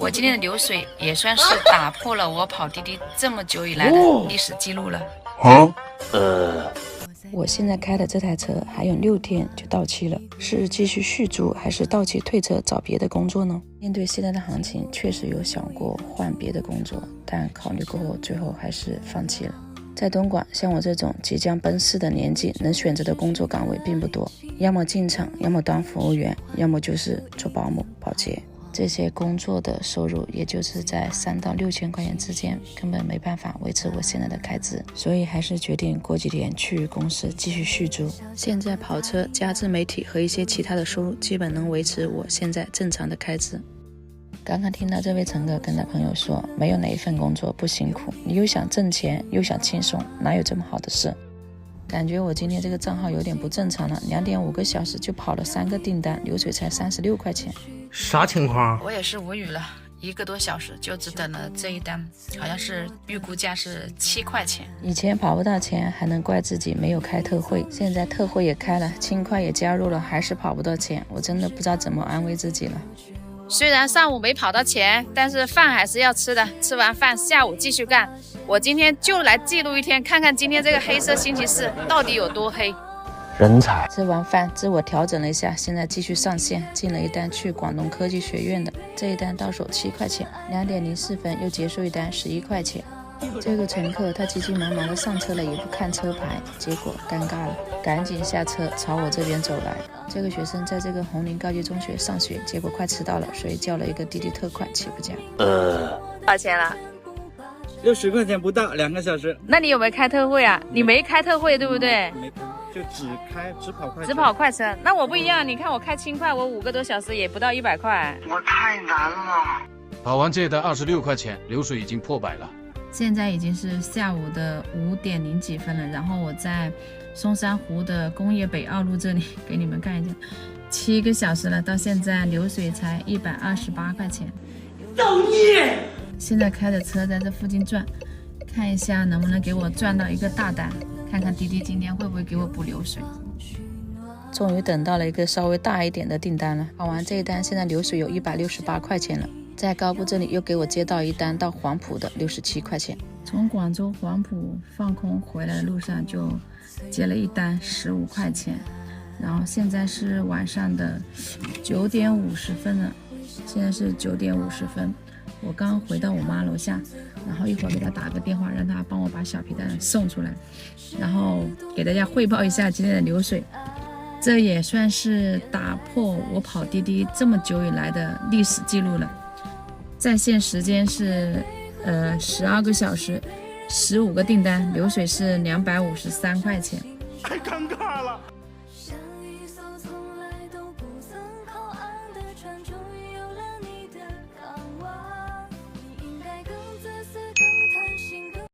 我今天的流水也算是打破了我跑滴滴这么久以来的历史记录了。我现在开的这台车还有6天就到期了，是继续续租还是到期退车找别的工作呢？面对现在的行情，确实有想过换别的工作，但考虑过后，最后还是放弃了。在东莞，像我这种即将奔四的年纪，能选择的工作岗位并不多，要么进厂，要么当服务员，要么就是做保姆、保洁。这些工作的收入也就是在3到6千块钱之间，根本没办法维持我现在的开支，所以还是决定过几天去公司继续续租。现在跑车加自媒体和一些其他的收入，基本能维持我现在正常的开支。刚刚听到这位乘客跟他朋友说，没有哪一份工作不辛苦，你又想挣钱又想轻松，哪有这么好的事？感觉我今天这个账号有点不正常了，2.5个小时就跑了3个订单，流水才36块钱。啥情况？我也是无语了，1个多小时就只等了这一单，好像是预估价是7块钱。以前跑不到钱还能怪自己没有开特惠，现在特惠也开了，轻快也加入了，还是跑不到钱，我真的不知道怎么安慰自己了。虽然上午没跑到钱，但是饭还是要吃的，吃完饭下午继续干。我今天就来记录一天，看看今天这个黑色星期四到底有多黑。人才。吃完饭自我调整了一下，现在继续上线，进了一单去广东科技学院的，这一单到手7块钱，2点04分又结束一单11块钱。这个乘客他急急忙忙的上车了，也不看车牌，结果尴尬了，赶紧下车朝我这边走来。这个学生在这个红林高级中学上学，结果快迟到了，所以叫了一个滴滴特快起步价。多少钱了？60块钱不到，2个小时。那你有没有开特惠啊？你没开特惠对不对？没开，就只跑快车。只跑快车，那我不一样，你看我开轻快，我5个多小时也不到100块。我太难了。跑完这单26块钱，流水已经破100了。现在已经是下午的5点0几分了，然后我在松山湖的工业北2路这里给你们看一下，7个小时了，到现在流水才128块钱。造孽！现在开着车在这附近转，看一下能不能给我赚到一个大单，看看滴滴今天会不会给我补流水。终于等到了一个稍微大一点的订单了，跑完这一单，现在流水有168块钱了。在高埠这里又给我接到一单到黄埔的67块钱。从广州黄埔放空回来的路上就接了一单15块钱，然后现在是晚上的9点50分了，现在是9点50分。我刚回到我妈楼下，然后一会儿给她打个电话，让她帮我把小皮蛋送出来，然后给大家汇报一下今天的流水。这也算是打破我跑滴滴这么久以来的历史记录了。在线时间是12个小时，15个订单，流水是253块钱。太尴尬了。